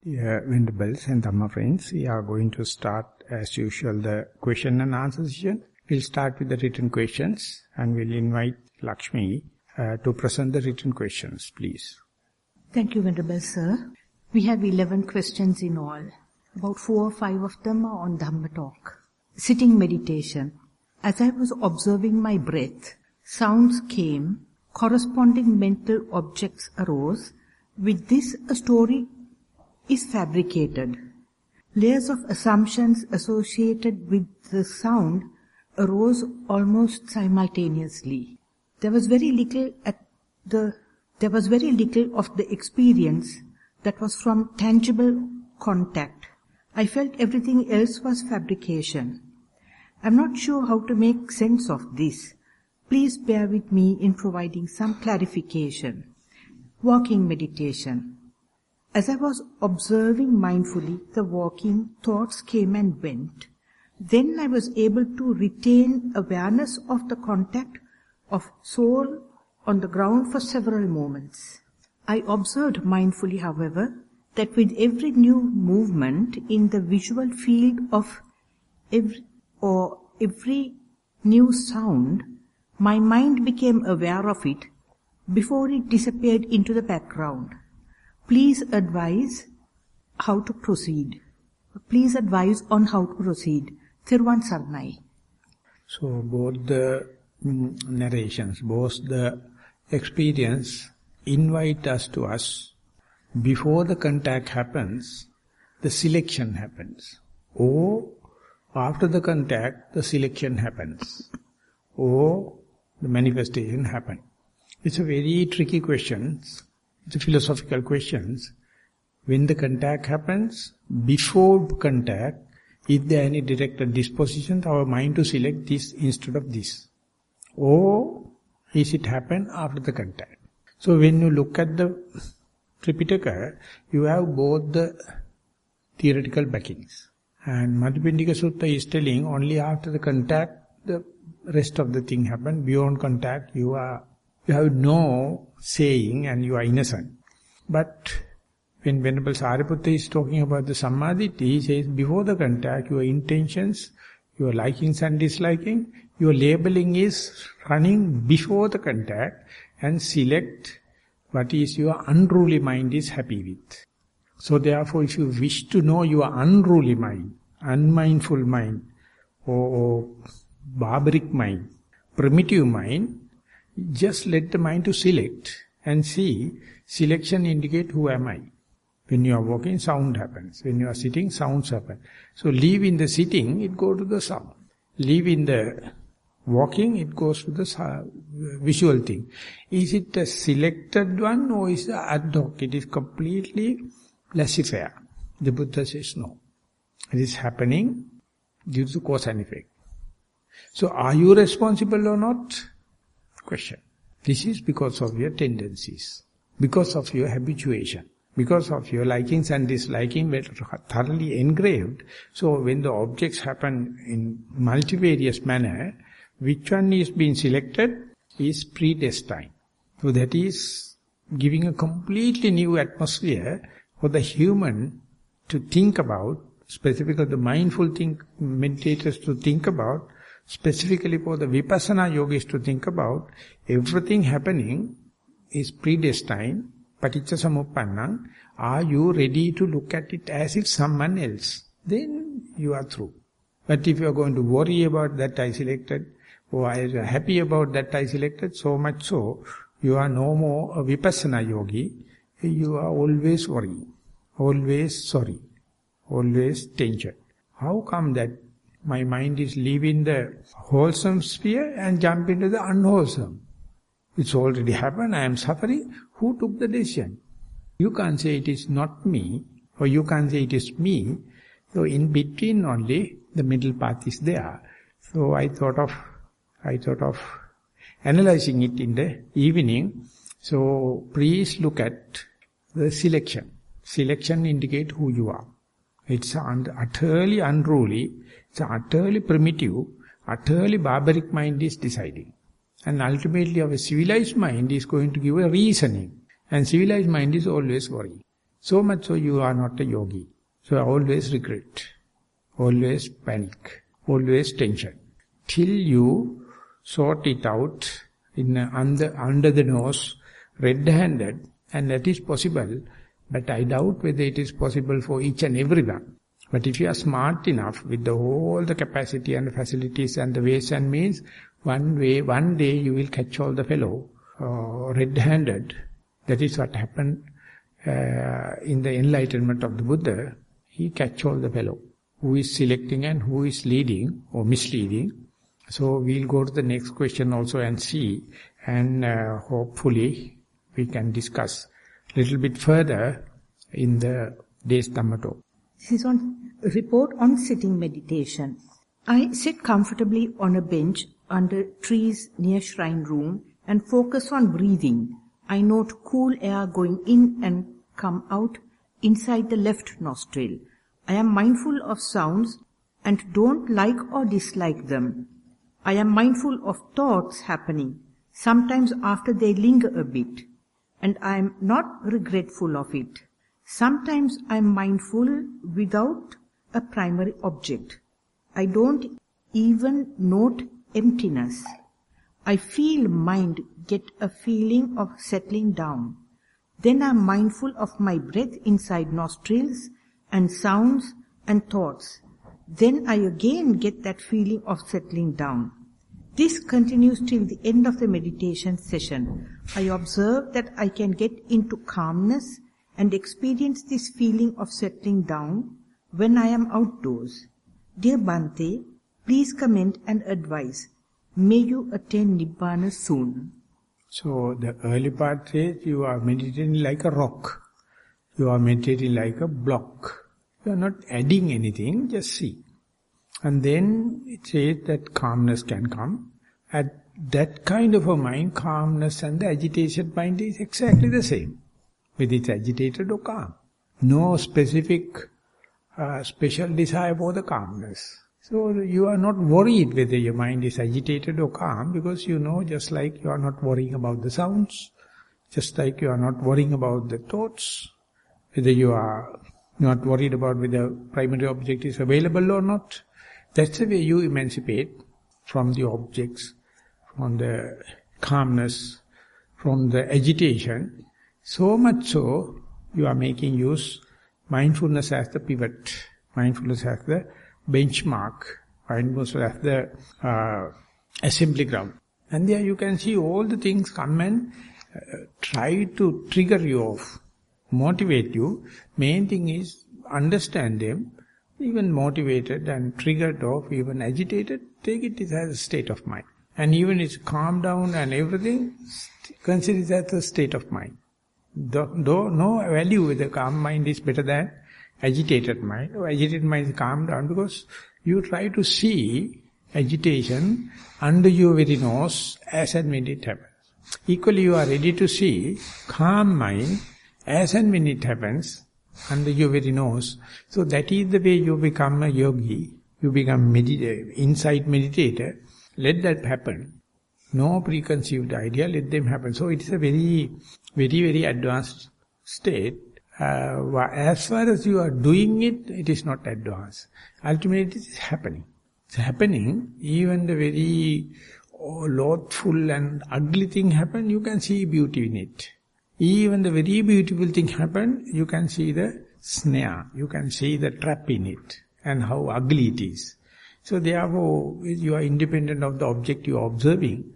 Yeah, Venerables and Dhamma friends, we are going to start as usual the question and answer session. We'll start with the written questions and we'll invite Lakshmi to present the written questions, please. Thank you, Venerable Sir. We have 11 questions in all. About 4 or 5 of them are on Dhamma talk. Sitting meditation. As I was observing my breath, sounds came, corresponding mental objects arose. With this, a story is fabricated. Layers of assumptions associated with the sound arose almost simultaneously. There was very little of the experience that was from tangible contact. I felt everything else was fabrication. I'm not sure how to make sense of this. Please bear with me in providing some clarification. Walking meditation. As I was observing mindfully, the walking thoughts came and went. Then I was able to retain awareness of the contact of soul on the ground for several moments. I observed mindfully, however, that with every new movement in the visual field of every new sound, my mind became aware of it before it disappeared into the background. Please advise how to proceed. Please advise on how to proceed. Thero Saranai. So both the narrations, both the experience invite us to us. Before the contact happens, the selection happens. Or after the contact, the selection happens. Or the manifestation happens. It's a very tricky question. It's a philosophical question. When the contact happens, before contact, is there any directed disposition to our mind to select this instead of this? Or is it happen after the contact? So when you look at the Tripitaka, you have both the theoretical backings. And Madhupindika Sutta is telling only after the contact, the rest of the thing happen. Beyond contact, you have no saying and you are innocent. But when Venerable Sariputta is talking about the Sammaditi, he says before the contact, your intentions, your likings and disliking, your labeling is running before the contact and select what is your unruly mind is happy with. So therefore, if you wish to know your unruly mind, unmindful mind, or barbaric mind, primitive mind, just let the mind to select and see. Selection indicate who am I. When you are walking, sound happens. When you are sitting, sounds happen. So leave in the sitting, it goes to the sound. Leave in the walking, it goes to the visual thing. Is it a selected one or is it ad hoc? It is completely laissez-faire. The Buddha says no. It is happening due to cause and effect. So are you responsible or not? Question. This is because of your tendencies, because of your habituation, because of your likings and disliking were thoroughly engraved. So when the objects happen in multivarious manner, which one is being selected is predestined. So that is giving a completely new atmosphere for the human to think about, specifically the mindful meditators to think about, specifically for the Vipassana yogis to think about. Everything happening is predestined, paticca samuppannam. Are you ready to look at it as if someone else? Then you are through. But if you are going to worry about that I selected, or I am happy about that I selected, so much so, you are no more a Vipassana yogi. You are always worrying, always sorry, always tension. How come that my mind is leaving the wholesome sphere and jump into the unwholesome? It's already happened, I am suffering. Who took the decision? You can't say it is not me, or you can't say it is me. So in between only, the middle path is there. So I thought of analyzing it in the evening. So please look at the selection. Selection indicates who you are. It's utterly unruly, it's utterly primitive, utterly barbaric mind is deciding. And ultimately our civilized mind is going to give a reasoning. And civilized mind is always worrying. So much so you are not a yogi. So always regret, always panic, always tension. Till you sort it out under the nose, red-handed, and that is possible. But I doubt whether it is possible for each and everyone. But if you are smart enough with all the capacity and the facilities and the ways and means, one day you will catch all the fellow red-handed. That is what happened in the enlightenment of the Buddha. He catch all the fellow who is selecting and who is leading or misleading. So we'll go to the next question also and see, and hopefully we can discuss a little bit further in the day's Dhamma talk. This is on report on sitting meditation. I sit comfortably on a bench under trees near shrine room and focus on breathing. I note cool air going in and come out inside the left nostril. I am mindful of sounds and don't like or dislike them. I am mindful of thoughts happening, sometimes after they linger a bit, and I am not regretful of it. Sometimes I am mindful without a primary object. I don't even note emptiness. I feel mind get a feeling of settling down. Then I am mindful of my breath inside nostrils and sounds and thoughts. Then I again get that feeling of settling down. This continues till the end of the meditation session. I observe that I can get into calmness and experience this feeling of settling down when I am outdoors. Dear Bhante, please comment and advise. May you attain Nibbana soon. So the early part says you are meditating like a rock. You are meditating like a block. You are not adding anything, just see. And then it says that calmness can come. At that kind of a mind, calmness and the agitated mind is exactly the same. Whether it's agitated or calm. No specific special desire for the calmness. So you are not worried whether your mind is agitated or calm, because you know, just like you are not worrying about the sounds, just like you are not worrying about the thoughts, whether you are not worried about whether primary object is available or not. That's the way you emancipate from the objects, from the calmness, from the agitation. So much so, you are making use mindfulness as the pivot, mindfulness as the benchmark, mindfulness as the assembly ground. And there you can see all the things come and try to trigger you off, motivate you. Main thing is understand them. Even motivated and triggered off, even agitated, take it as a state of mind. And even it's calm down and everything, consider it as a state of mind. No value whether calm mind is better than agitated mind, or agitated mind is calm down, because you try to see agitation under your very nose as and when it happens. Equally you are ready to see calm mind as and when it happens under your very nose. So that is the way you become a yogi, you become insight meditator. Let that happen. No preconceived idea, let them happen. So it is a very, very, very advanced state. As far as you are doing it, it is not advanced. Ultimately it is happening. It's happening, even the very loathful and ugly thing happen, you can see beauty in it. Even the very beautiful thing happen, you can see the snare, you can see the trap in it, and how ugly it is. So therefore, you are independent of the object you are observing.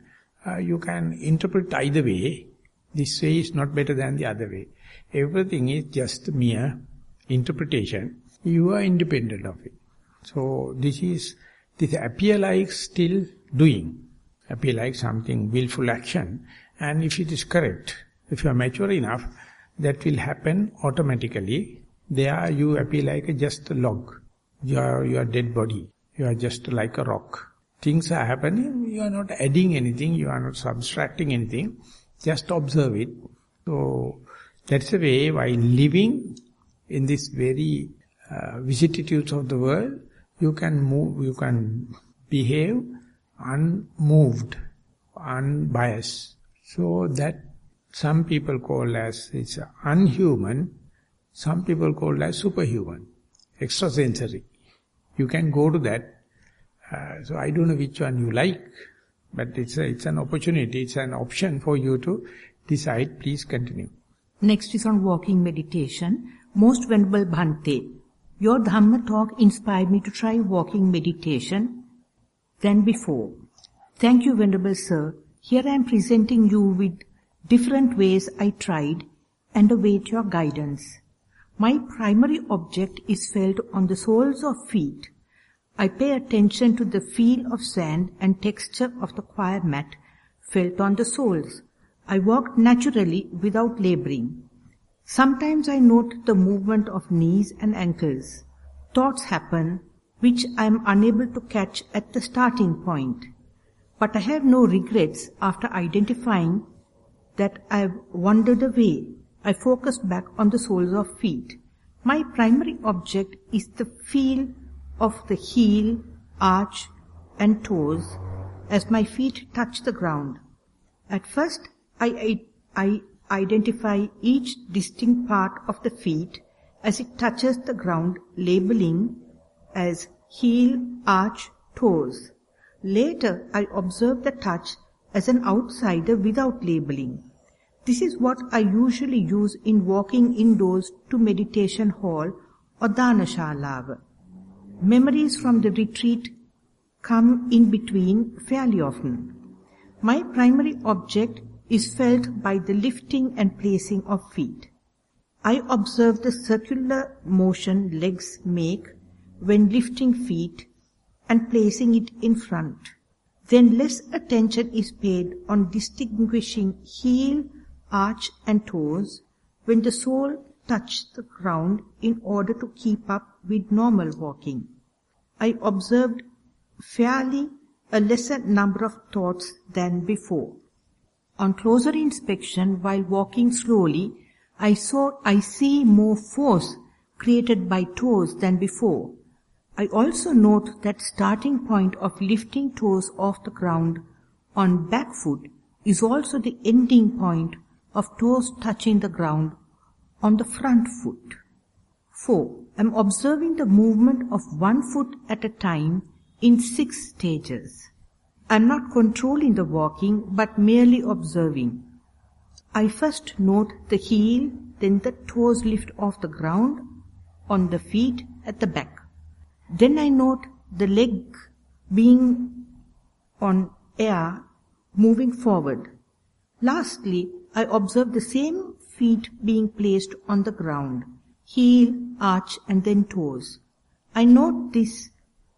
You can interpret either way. This way is not better than the other way. Everything is just mere interpretation. You are independent of it. So this appear like still doing, appear like something willful action. And if it is correct, if you are mature enough, that will happen automatically. There you appear like just a log. You are dead body. You are just like a rock. Things are happening, you are not adding anything, you are not subtracting anything, just observe it. So that's the way, while living in this very vicissitudes of the world, you can move, you can behave unmoved, unbiased. So that some people call as it's unhuman, Some people call that superhuman, extrasensory. You can go to that. So I don't know which one you like, but it's an opportunity, it's an option for you to decide. Please continue. Next is on walking meditation. Most Venerable Bhante, your Dhamma talk inspired me to try walking meditation than before. Thank you, Venerable Sir. Here I am presenting you with different ways I tried and await your guidance. My primary object is felt on the soles of feet. I pay attention to the feel of sand and texture of the choir mat felt on the soles. I walk naturally without laboring. Sometimes I note the movement of knees and ankles. Thoughts happen which I am unable to catch at the starting point. But I have no regrets after identifying that I have wandered away. I focus back on the soles of feet. My primary object is the feel of the heel, arch and toes as my feet touch the ground. At first, I identify each distinct part of the feet as it touches the ground, labeling as heel, arch, toes. Later, I observe the touch as an outsider without labeling. This is what I usually use in walking indoors to meditation hall or dhanashala. Memories from the retreat come in between fairly often. My primary object is felt by the lifting and placing of feet. I observe the circular motion legs make when lifting feet and placing it in front. Then less attention is paid on distinguishing heel, arch and toes when the sole touch the ground in order to keep up with normal walking. I observed fairly a lesser number of thoughts than before. On closer inspection, while walking slowly, I see more force created by toes than before. I also note that starting point of lifting toes off the ground on back foot is also the ending point of toes touching the ground on the front foot. 4. I am observing the movement of one foot at a time in 6 stages. I am not controlling the walking but merely observing. I first note the heel, then the toes lift off the ground on the feet at the back. Then I note the leg being on air moving forward. Lastly, I observe the same feet being placed on the ground, heel, arch and then toes. I note this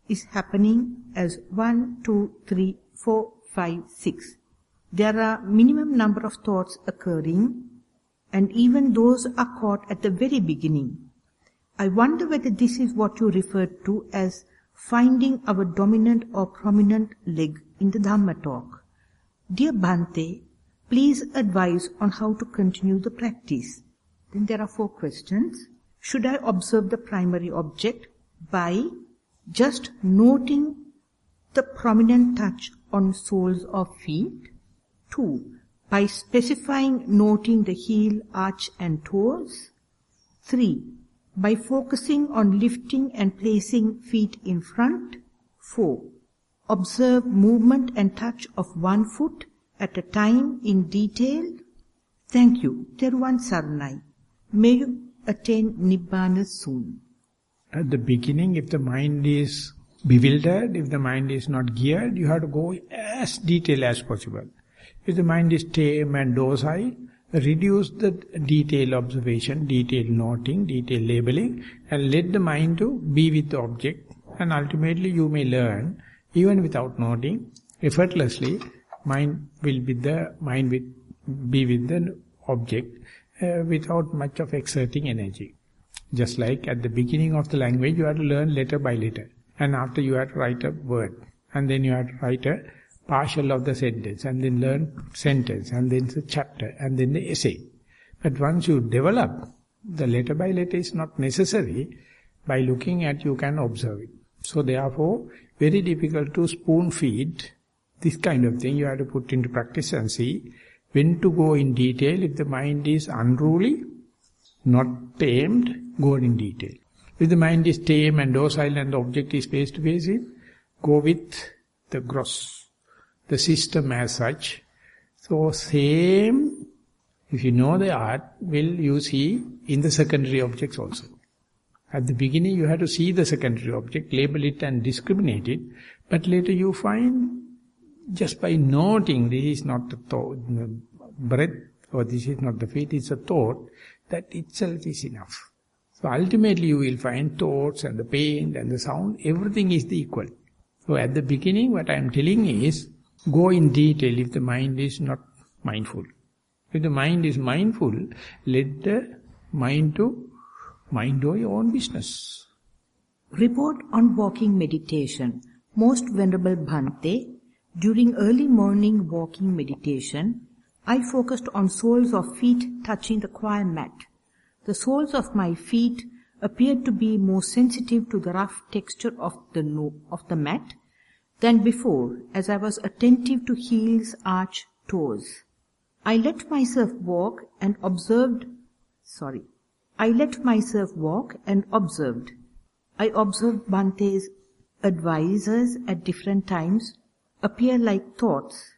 is happening as 1, 2, 3, 4, 5, 6. There are minimum number of thoughts occurring and even those are caught at the very beginning. I wonder whether this is what you referred to as finding our dominant or prominent leg in the Dhamma talk. Dear Bhante, please advise on how to continue the practice. Then there are 4 questions. Should I observe the primary object by just noting the prominent touch on soles of feet? 2. By specifying noting the heel, arch and toes? 3. By focusing on lifting and placing feet in front? 4. Observe movement and touch of one foot at a time in detail? Thank you. Theruvan Saranai. May you attain Nibbana soon. At the beginning, if the mind is bewildered, if the mind is not geared, you have to go as detailed as possible. If the mind is tame and docile, reduce the detail observation, detail noting, detail labeling, and let the mind to be with the object. And ultimately you may learn, even without noting, effortlessly, mind will be be with the object without much of exerting energy. Just like at the beginning of the language, you have to learn letter by letter. And after you have to write a word. And then you have to write a partial of the sentence. And then learn sentence. And then the chapter. And then the essay. But once you develop, the letter by letter is not necessary. By looking at, you can observe it. So therefore, very difficult to spoon feed this kind of thing. You have to put into practice and see when to go in detail. If the mind is unruly, not tamed, go in detail. If the mind is tame and docile and the object is face to face, go with the gross, the system as such. So same, if you know the art, will you see in the secondary objects also. At the beginning you have to see the secondary object, label it and discriminate it, but later you find, just by noting this is not the thought, breath, or this is not the feet, it's a thought, that itself is enough. So ultimately you will find thoughts and the pain and the sound, everything is the equal. So at the beginning what I am telling is, go in detail if the mind is not mindful. If the mind is mindful, let the mind do your own business. Report on walking meditation. Most Venerable Bhante, during early morning walking meditation, I focused on soles of feet touching the choir mat. The soles of my feet appeared to be more sensitive to the rough texture of the mat than before, as I was attentive to heels, arch, toes. I let myself walk and observed. I observed Bhante's advisors at different times appear like thoughts.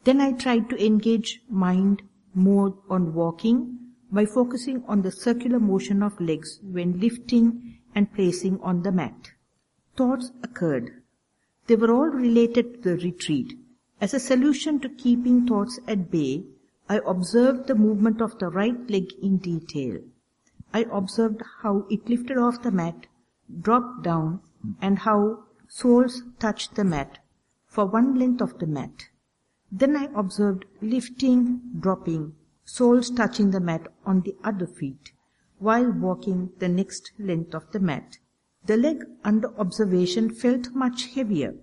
Then I tried to engage mind more on walking by focusing on the circular motion of legs when lifting and placing on the mat. Thoughts occurred. They were all related to the retreat. As a solution to keeping thoughts at bay, I observed the movement of the right leg in detail. I observed how it lifted off the mat, dropped down, and how soles touched the mat for one length of the mat. Then I observed lifting, dropping, soles touching the mat on the other feet, while walking the next length of the mat. The leg under observation felt much heavier.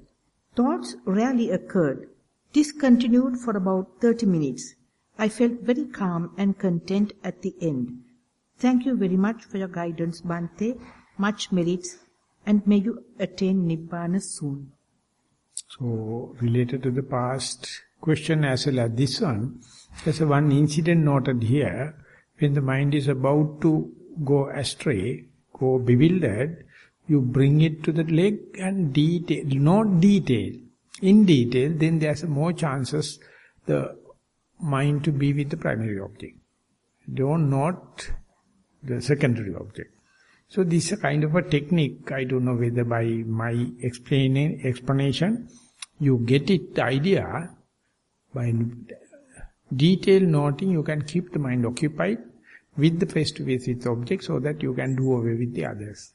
Thoughts rarely occurred. This continued for about 30 minutes. I felt very calm and content at the end. Thank you very much for your guidance, Bhante. Much merits, and may you attain Nibbana soon. So, related to the past question as well as this one, there's one incident noted here. When the mind is about to go astray, go bewildered, you bring it to the leg and detail, not detail. In detail, then there's more chances the mind to be with the primary object. Don't note the secondary object. So this is a kind of a technique. I don't know whether by my explanation you get it, the idea. By detail noting you can keep the mind occupied with the face-to-face with object so that you can do away with the others.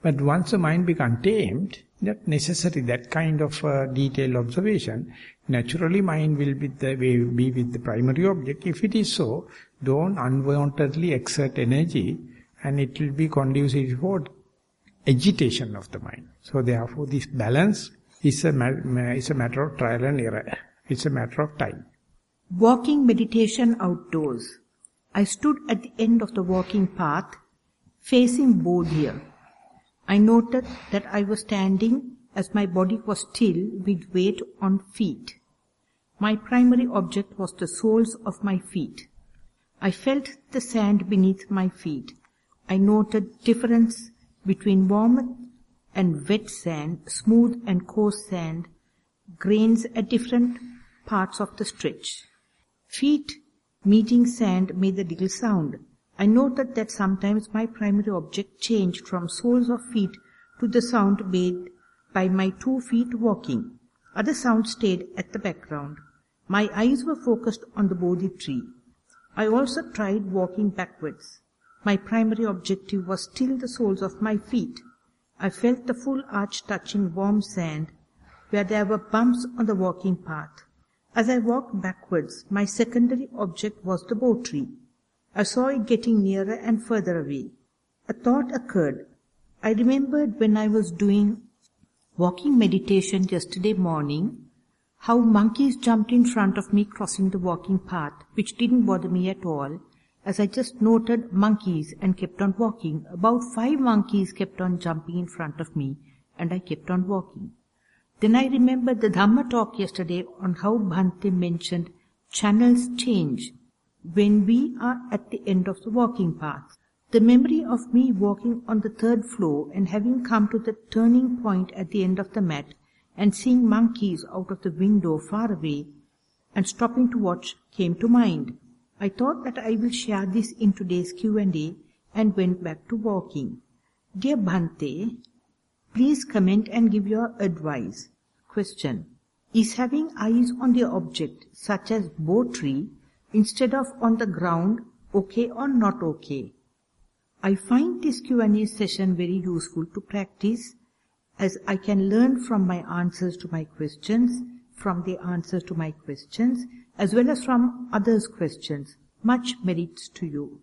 But once the mind becomes tamed, not necessary that kind of detailed observation. Naturally mind will be with the primary object. If it is so, don't unwantedly exert energy and it will be conducive for agitation of the mind. So therefore this balance is a matter of trial and error. It's a matter of time. Walking meditation outdoors. I stood at the end of the walking path, facing Bodhya. I noted that I was standing as my body was still with weight on feet. My primary object was the soles of my feet. I felt the sand beneath my feet. I noted difference between warm and wet sand, smooth and coarse sand, grains at different parts of the stretch. Feet meeting sand made a little sound. I noted that sometimes my primary object changed from soles of feet to the sound made by my 2 feet walking. Other sounds stayed at the background. My eyes were focused on the Bodhi tree. I also tried walking backwards. My primary objective was still the soles of my feet. I felt the full arch touching warm sand where there were bumps on the walking path. As I walked backwards, my secondary object was the Bodhi tree. I saw it getting nearer and further away. A thought occurred. I remembered when I was doing walking meditation yesterday morning, how monkeys jumped in front of me crossing the walking path, which didn't bother me at all, as I just noted monkeys and kept on walking. About 5 monkeys kept on jumping in front of me, and I kept on walking. Then I remembered the Dhamma talk yesterday on how Bhante mentioned channels change when we are at the end of the walking path. The memory of me walking on the 3rd floor and having come to the turning point at the end of the mat and seeing monkeys out of the window far away and stopping to watch came to mind. I thought that I will share this in today's Q&A and went back to walking. Dear Bhante, please comment and give your advice. Question. Is having eyes on the object, such as bow tree, instead of on the ground, okay or not okay? I find this Q&A session very useful to practice, as I can learn from my answers to my questions, from the answers to my questions, as well as from others' questions. Much merits to you.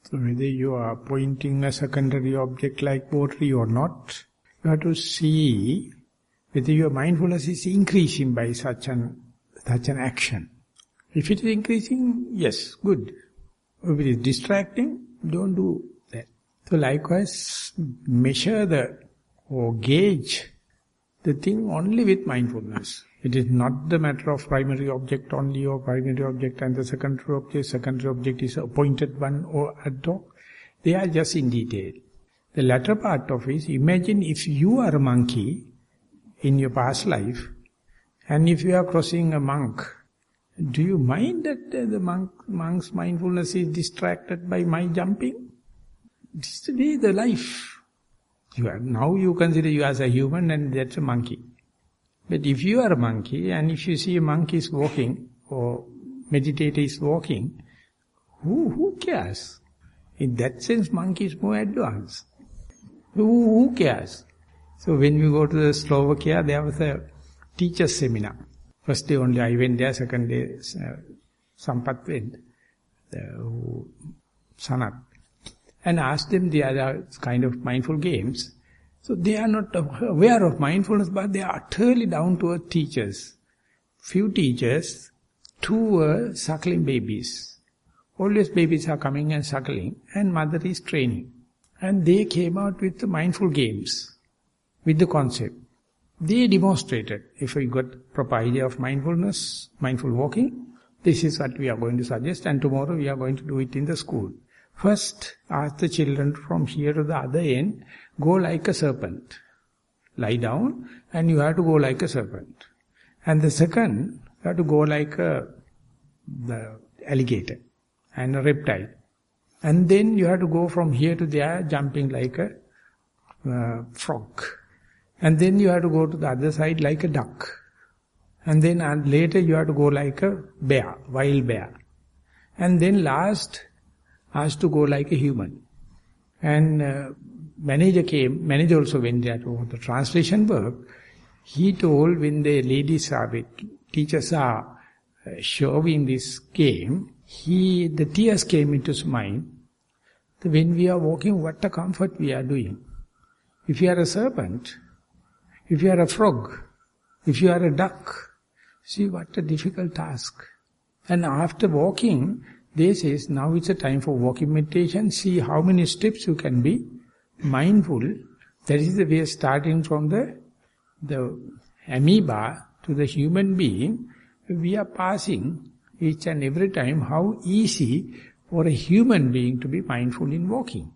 So whether you are pointing a secondary object like pottery or not, you have to see whether your mindfulness is increasing by such an action. If it is increasing, yes, good. If it is distracting, don't do that. So likewise, measure or gauge the thing only with mindfulness. It is not the matter of primary object only, or primary object and the secondary object. Secondary object is a pointed one or ad hoc. They are just in detail. The latter part of it, imagine if you are a monkey in your past life, and if you are crossing a monk, do you mind that the monk's mindfulness is distracted by my jumping? This is the way the life. Now you consider you as a human and that's a monkey. But if you are a monkey and if you see a monkey is walking or meditator is walking, who cares? In that sense, monkey is more advanced. Who cares? So when we go to the Slovakia, there was a teacher's seminar. First day only I went there, second day Sampath went, Sanat, and asked them the other kind of mindful games. So they are not aware of mindfulness, but they are utterly down to earth teachers. Few teachers, 2 were suckling babies. Always babies are coming and suckling, and mother is training. And they came out with the mindful games, with the concept. They demonstrated, if we got proper idea of mindfulness, mindful walking, this is what we are going to suggest, and tomorrow we are going to do it in the school. First, ask the children from here to the other end, go like a serpent. Lie down, and you have to go like a serpent. And the second, you have to go like the alligator and a reptile. And then you have to go from here to there, jumping like a frog. And then you have to go to the other side like a duck. And then later you have to go like a bear, wild bear. And then last, has to go like a human. And manager also went there to the translation work. He told when the ladies are with, teachers are showing this game, the tears came into his mind. When we are walking, what a comfort we are doing. If you are a serpent, if you are a frog, if you are a duck, see what a difficult task. And after walking, they says, now it's a time for walking meditation. See how many steps you can be mindful. That is the way starting from the amoeba to the human being. We are passing each and every time how easy for a human being to be mindful in walking.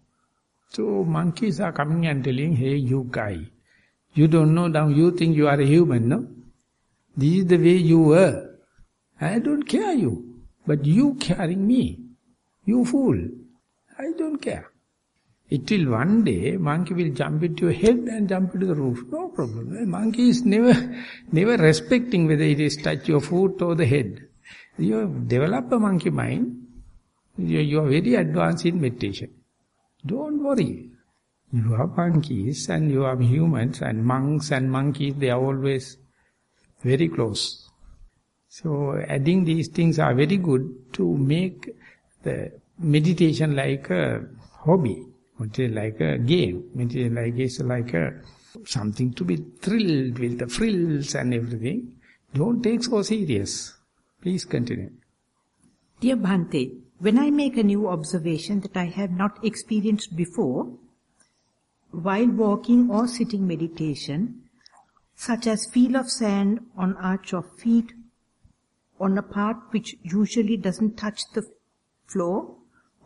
So monkeys are coming and telling, hey you guy, you don't know now, you think you are a human, no? This is the way you were. I don't care you. But you caring me, you fool, I don't care. Till one day, monkey will jump into your head and jump into the roof. No problem. A monkey is never respecting whether it is touch your foot or the head. You develop a monkey mind, you are very advanced in meditation. Don't worry. You are monkeys and you are humans, and monks and monkeys, they are always very close. So adding these things are very good to make the meditation like a hobby, like a game. Meditation like something to be thrilled with the frills and everything. Don't take so serious. Please continue. Dear Bhante, when I make a new observation that I have not experienced before, while walking or sitting meditation, such as feel of sand on arch of feet, on a part which usually doesn't touch the floor,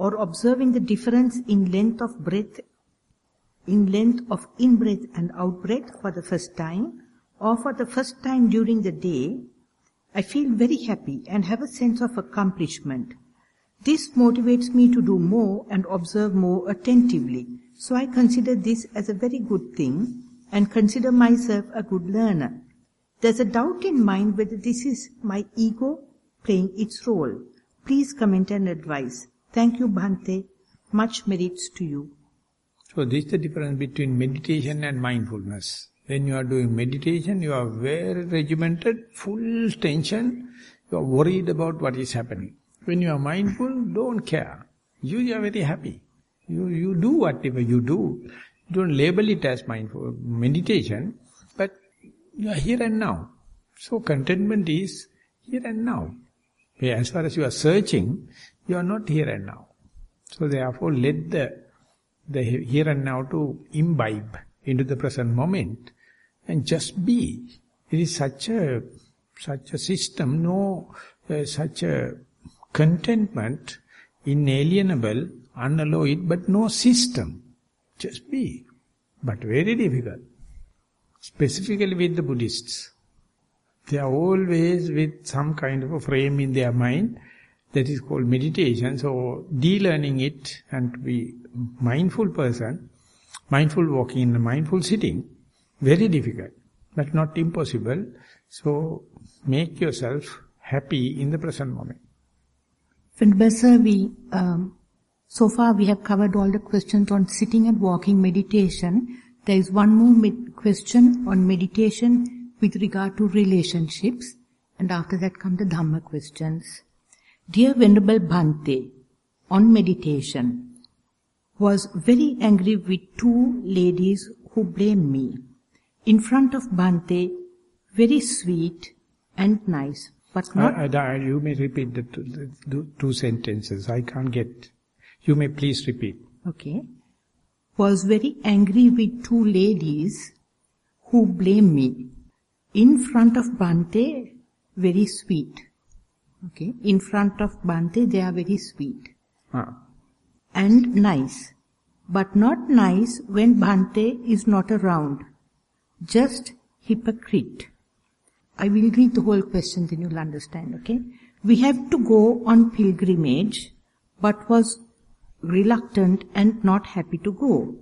or observing the difference in length of in-breath and out-breath for the first time, or for the first time during the day, I feel very happy and have a sense of accomplishment. This motivates me to do more and observe more attentively. So I consider this as a very good thing and consider myself a good learner. There's a doubt in mind whether this is my ego playing its role. Please comment and advise. Thank you, Bhante. Much merits to you. So this is the difference between meditation and mindfulness. When you are doing meditation, you are very regimented, full tension, you are worried about what is happening. When you are mindful, don't care. You are very happy. You do whatever you do. Don't label it as mindful meditation, but you are here and now. So contentment is here and now. As far as you are searching, you are not here and now. So therefore let the here and now to imbibe into the present moment and just be. It is such a system, such a contentment, inalienable, unalloyed, but no system. Just be. But very difficult. Specifically with the Buddhists. They are always with some kind of a frame in their mind that is called meditation. So de-learning it and to be mindful person, mindful walking and mindful sitting, very difficult, but not impossible. So make yourself happy in the present moment. Venerable Sir, so far we have covered all the questions on sitting and walking meditation. There is one more question on meditation with regard to relationships, and after that come the Dhamma questions. Dear Venerable Bhante, on meditation, was very angry with two ladies who blamed me. In front of Bhante, very sweet and nice, but not... You may repeat the two sentences. I can't get... You may please repeat. Okay. Was very angry with two ladies who blamed me. In front of Bhante, very sweet. Okay. In front of Bhante, they are very sweet. And nice. But not nice when Bhante is not around. Just hypocrite. I will read the whole question, then you'll understand, okay? We have to go on pilgrimage, but was reluctant and not happy to go.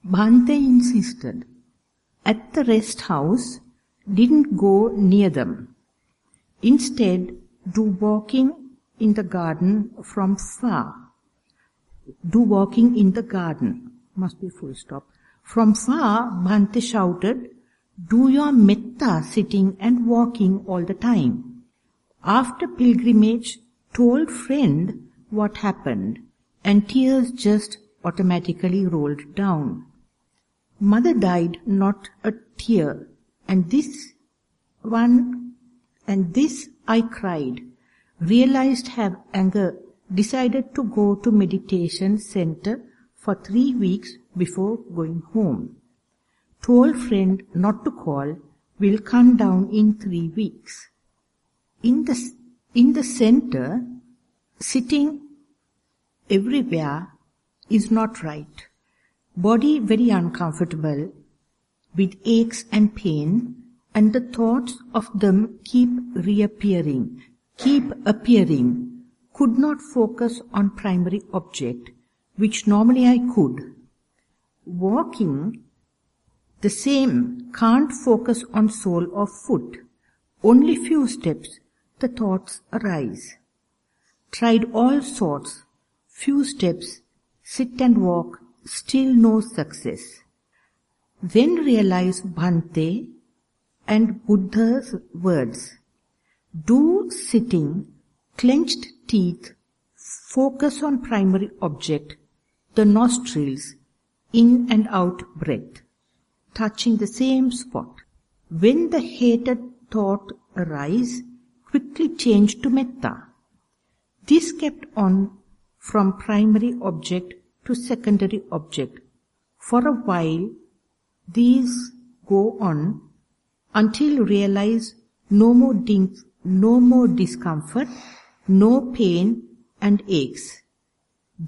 Bhante insisted. At the rest house, didn't go near them. Instead, do walking in the garden from far. Do walking in the garden. Must be full stop. From far, Bhante shouted, do your metta sitting and walking all the time. After pilgrimage, told friend what happened, and tears just automatically rolled down. Mother died, not a tear, and this I cried, realized have anger, decided to go to meditation center for 3 weeks before going home. Told friend not to call, will come down in 3 weeks. In the center, sitting everywhere is not right. Body very uncomfortable, with aches and pain, and the thoughts of them keep appearing. Could not focus on primary object, which normally I could. Walking, the same, can't focus on sole of foot. Only few steps, the thoughts arise. Tried all sorts, few steps, sit and walk, still no success. Then realize Bhante and Buddha's words. Do sitting, clenched teeth, focus on primary object, the nostrils, in and out breath, touching the same spot. When the hated thought arise, quickly change to metta. This kept on from primary object to secondary object. For a while, these go on until realize no more discomfort, no pain and aches.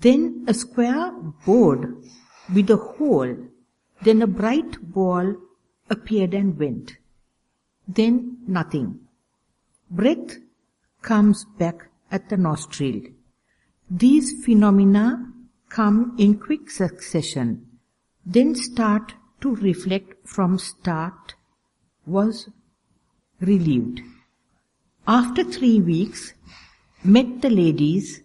then a square board with a hole, then a bright ball appeared and went. Then nothing. Breath comes back at the nostril. These phenomena come in quick succession, then start to reflect from start, was relieved. After 3 weeks, met the ladies,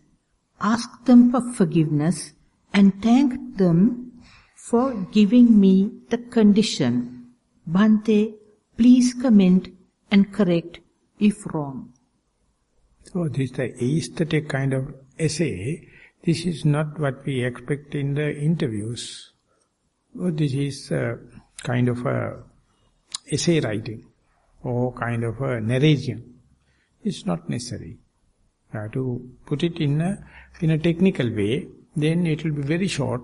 asked them for forgiveness and thanked them for giving me the condition. Bhante, please comment and correct if wrong. So this is the aesthetic kind of essay. This is not what we expect in the interviews. This is kind of a essay writing or kind of a narration. It's not necessary. You have to put it in a technical way, then it will be very short.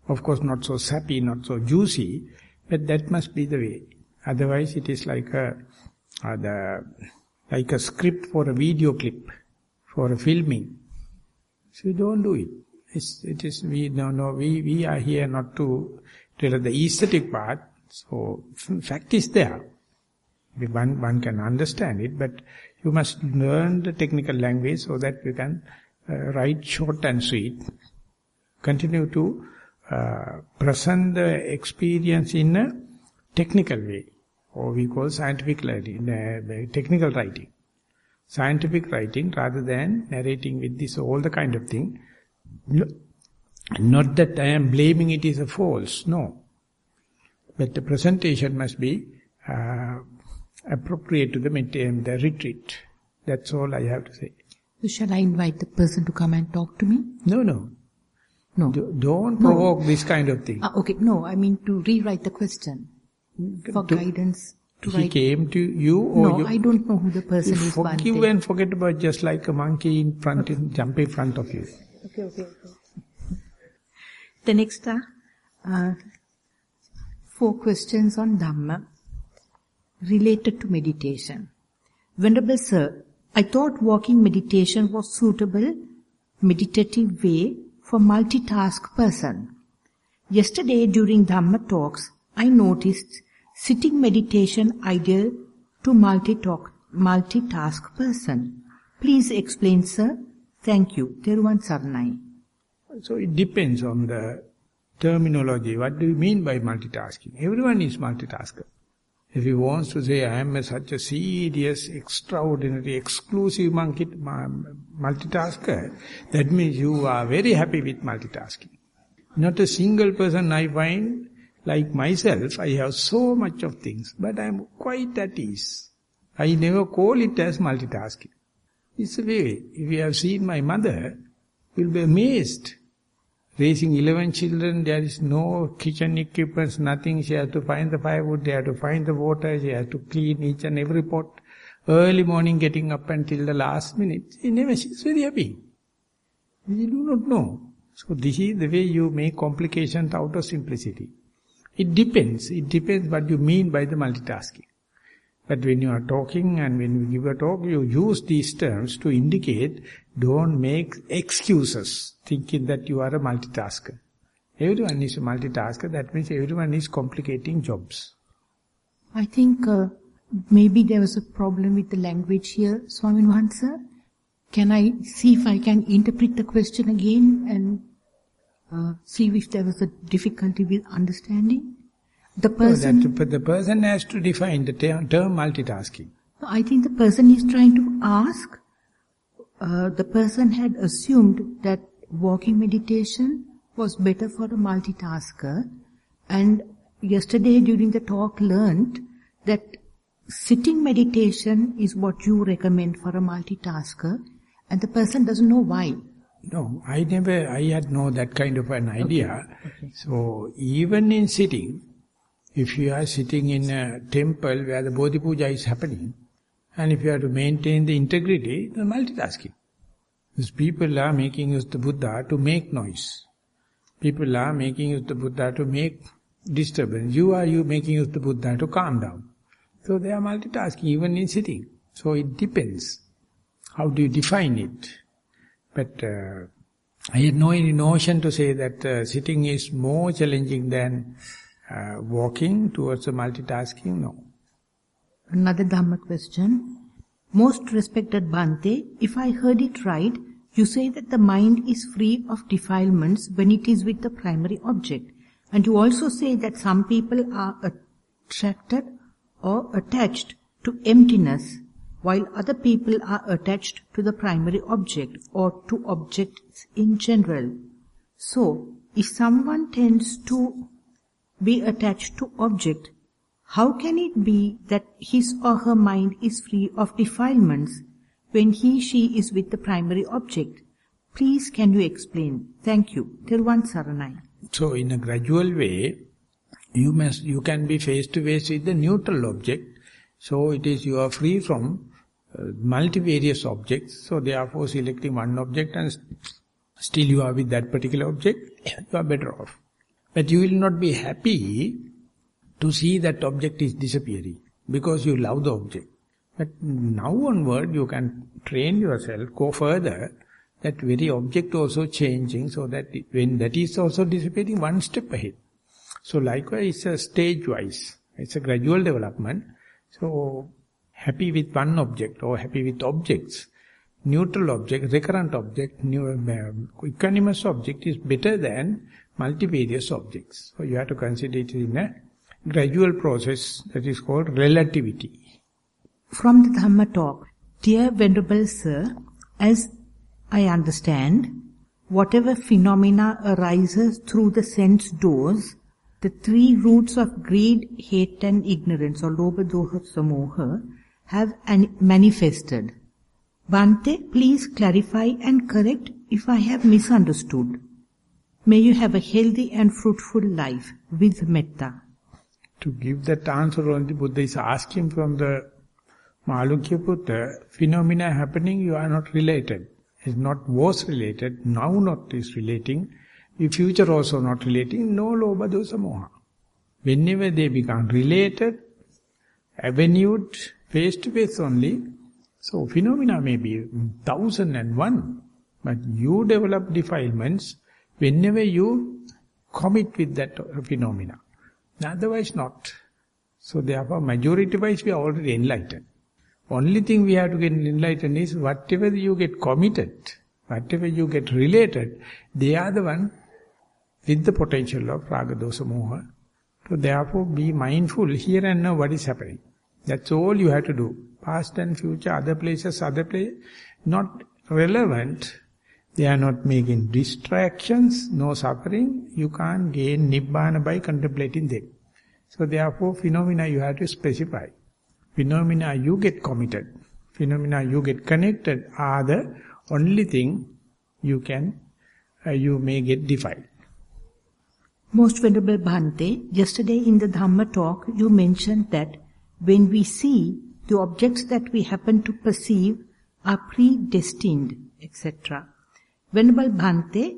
Of course not so sappy, not so juicy, but that must be the way. Otherwise it is like a script for a video clip, for a filming. So don't do it. We are here not to tell the aesthetic part. So fact is there. One can understand it, but you must learn the technical language so that you can write short and sweet. Continue to present the experience in a technical way, or we call scientific writing, technical writing. Scientific writing rather than narrating with this all the kind of thing. Not that I am blaming it is a false, no. But the presentation must be appropriate to the retreat. That's all I have to say. So shall I invite the person to come and talk to me? No. Don't provoke this kind of thing. Okay, no, I mean to rewrite the question for guidance. He came to you or no, I don't know who the person is. Forgive and forget about, just like a monkey in front, jump in front of you. Okay. The next are 4 questions on Dhamma related to meditation. Venerable Sir, I thought walking meditation was suitable meditative way for multitask person. Yesterday during Dhamma talks, I noticed sitting meditation ideal to multitask person. Please explain, sir. Thank you. Thero Saranai. So it depends on the terminology. What do you mean by multitasking? Everyone is multitasker. If he wants to say, I am such a serious, extraordinary, exclusive multitasker, that means you are very happy with multitasking. Not a single person I find. Like myself, I have so much of things, but I am quite at ease. I never call it as multitasking. It's a way. If you have seen my mother, you will be amazed. Raising 11 children, there is no kitchen equipment, nothing. She has to find the firewood, she has to find the water, she has to clean each and every pot. Early morning getting up until the last minute. She's very happy. You do not know. So this is the way you make complications out of simplicity. It depends what you mean by the multitasking. But when you are talking and when you give a talk, you use these terms to indicate, don't make excuses thinking that you are a multitasker. Everyone is a multitasker, that means everyone is complicating jobs. I think maybe there was a problem with the language here, Swaminathan sir. Can I see if I can interpret the question again and see if there was a difficulty with understanding? The person has to define the term multitasking. I think the person is trying to ask, the person had assumed that walking meditation was better for a multitasker, and yesterday during the talk learned that sitting meditation is what you recommend for a multitasker, and the person doesn't know why. No, I had no that kind of an idea. Okay. So even in sitting, if you are sitting in a temple where the Bodhi Puja is happening, and if you have to maintain the integrity, then multitasking. Because people are making use of the Buddha to make noise. People are making use of the Buddha to make disturbance. You making use of the Buddha to calm down. So they are multitasking even in sitting. So it depends. How do you define it? But I had no notion to say that sitting is more challenging than walking towards the multitasking, no. Another Dhamma question. Most respected Bhante, if I heard it right, you say that the mind is free of defilements when it is with the primary object. And you also say that some people are attracted or attached to emptiness, while other people are attached to the primary object or to objects in general. So, if someone tends to be attached to object, how can it be that his or her mind is free of defilements when he/she is with the primary object? Please can you explain? Thank you. Thero Saranai. So in a gradual way, you can be face to face with the neutral object. So it is you are free from multivarious objects. So therefore selecting one object and still you are with that particular object, you are better off. But you will not be happy to see that object is disappearing because you love the object. But now onward you can train yourself, go further, that very object also changing, so that when that is also disappearing, one step ahead. So likewise it's a stage-wise, it's a gradual development. So happy with one object or happy with objects, neutral object, recurrent object, equanimous object is better than multivarious objects. So you have to consider it in a gradual process that is called relativity. From the Dhamma talk, dear Venerable Sir, as I understand, whatever phenomena arises through the sense doors, the three roots of greed, hate and ignorance, or lobha, doha, samoha, have manifested. Bhante, please clarify and correct if I have misunderstood. May you have a healthy and fruitful life with metta. To give that answer only, Buddha is asking from the Malukya Putta, phenomena happening, you are not related. It's not was related, now not is relating, in future also not relating, no lobha, dosa, moha. Whenever they become related, avenued, face to face only, so phenomena may be 1001, but you develop defilements whenever you commit with that phenomena. Otherwise not. So therefore majority-wise we are already enlightened. Only thing we have to get enlightened is whatever you get committed, whatever you get related, they are the one with the potential of raga, dosa, moha. So therefore be mindful here and now what is happening. That's all you have to do. Past and future, other places, not relevant. They are not making distractions, no suffering. You can't gain nibbana by contemplating them. So therefore phenomena you have to specify. Phenomena you get committed, phenomena you get connected are the only thing you may get defiled. Most Venerable Bhante, yesterday in the Dhamma talk you mentioned that when we see, the objects that we happen to perceive are predestined, etc. Venerable Bhante,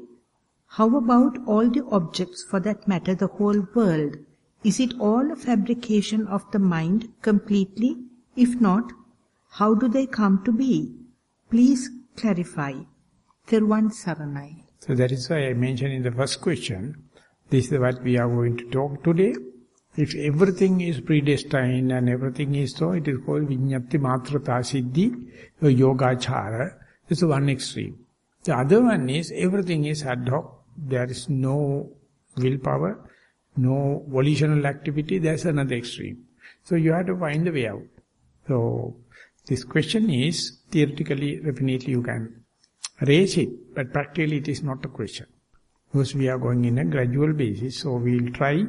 how about all the objects, for that matter the whole world? Is it all a fabrication of the mind completely? If not, how do they come to be? Please clarify. Thero Saranai. So that is why I mentioned in the first question, this is what we are going to talk today. If everything is predestined and everything is so, it is called Viññatti Matrata Siddhi, Yogachara. This is one extreme. The other one is everything is ad hoc. There is no willpower, no volitional activity. There's another extreme. So you have to find the way out. So this question is, theoretically, definitely you can raise it, but practically it is not a question. Because we are going in a gradual basis, so we will try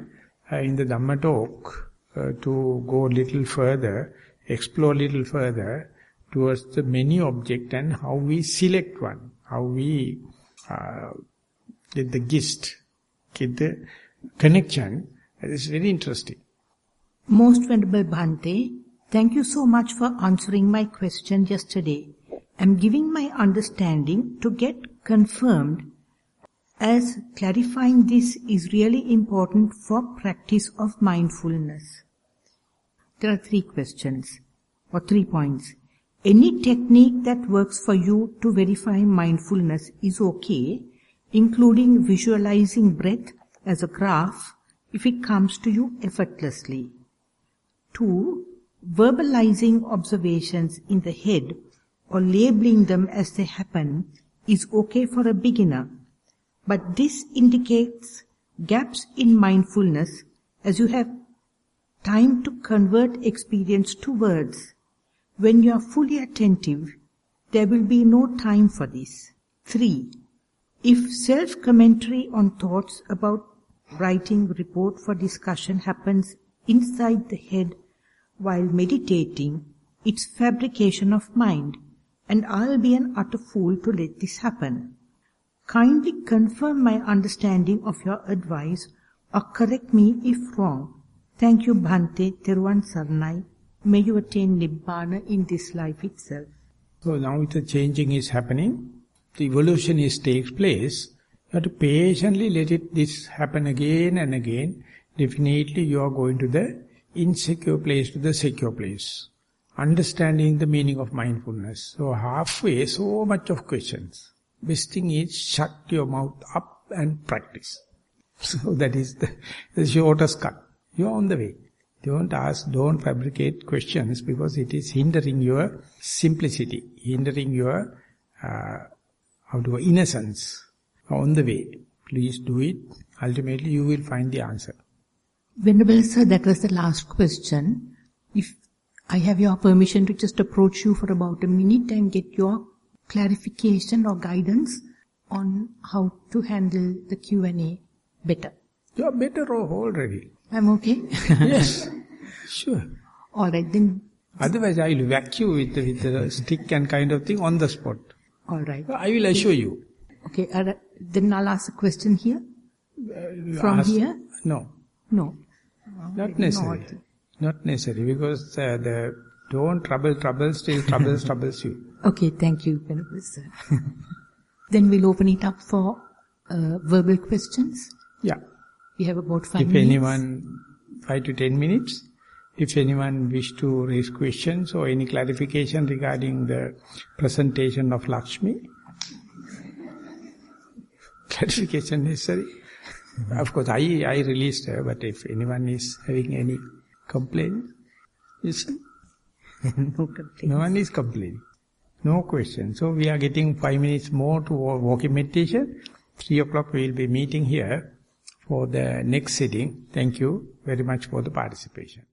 in the Dhamma talk to go a little further, explore a little further towards the many object and how we select one, how we get the gist, get the connection. It is very interesting. Most Venerable Bhante, thank you so much for answering my question yesterday. I am giving my understanding to get confirmed, as clarifying this is really important for practice of mindfulness. There are 3 questions, or 3 points. Any technique that works for you to verify mindfulness is okay, including visualizing breath as a graph if it comes to you effortlessly. 2. Verbalizing observations in the head or labeling them as they happen is okay for a beginner, but this indicates gaps in mindfulness as you have time to convert experience to words. When you are fully attentive, there will be no time for this. 3. If self-commentary on thoughts about writing report for discussion happens inside the head while meditating, it's fabrication of mind, and I'll be an utter fool to let this happen. Kindly confirm my understanding of your advice or correct me if wrong. Thank you, Bhante, Theruvan Saranai. May you attain Nibbana in this life itself. So now the changing is happening, the evolution takes place. You have to patiently let this happen again and again. Definitely you are going to the insecure place to the secure place. Understanding the meaning of mindfulness. So halfway, so much of questions. Best thing is shut your mouth up and practice. So that is the shortest cut. You are on the way. Don't ask, don't fabricate questions because it is hindering your simplicity, hindering your innocence. On the way. Please do it. Ultimately you will find the answer. Venerable Sir, that was the last question. If I have your permission to just approach you for about a minute and get your clarification or guidance on how to handle the Q&A better. You are better off already. I'm okay? Yes, sure. All right, then. Otherwise I will whack you with a stick and kind of thing on the spot. All right. I will assure you. Okay, then I'll ask a question here. From here? No. No. Not necessary. Not necessary because don't trouble, still troubles you. Okay, thank you, Venerable Sir. Then we'll open it up for verbal questions. Yeah. We have about 5 minutes. If anyone, 5 to 10 minutes. If anyone wish to raise questions or any clarification regarding the presentation of Lakshmi, clarification necessary. Of course, I released her, but if anyone is having any complaint, listen. No complaint. No one is complaining. No question. So we are getting 5 minutes more to walking meditation. 3 o'clock we will be meeting here for the next sitting. Thank you very much for the participation.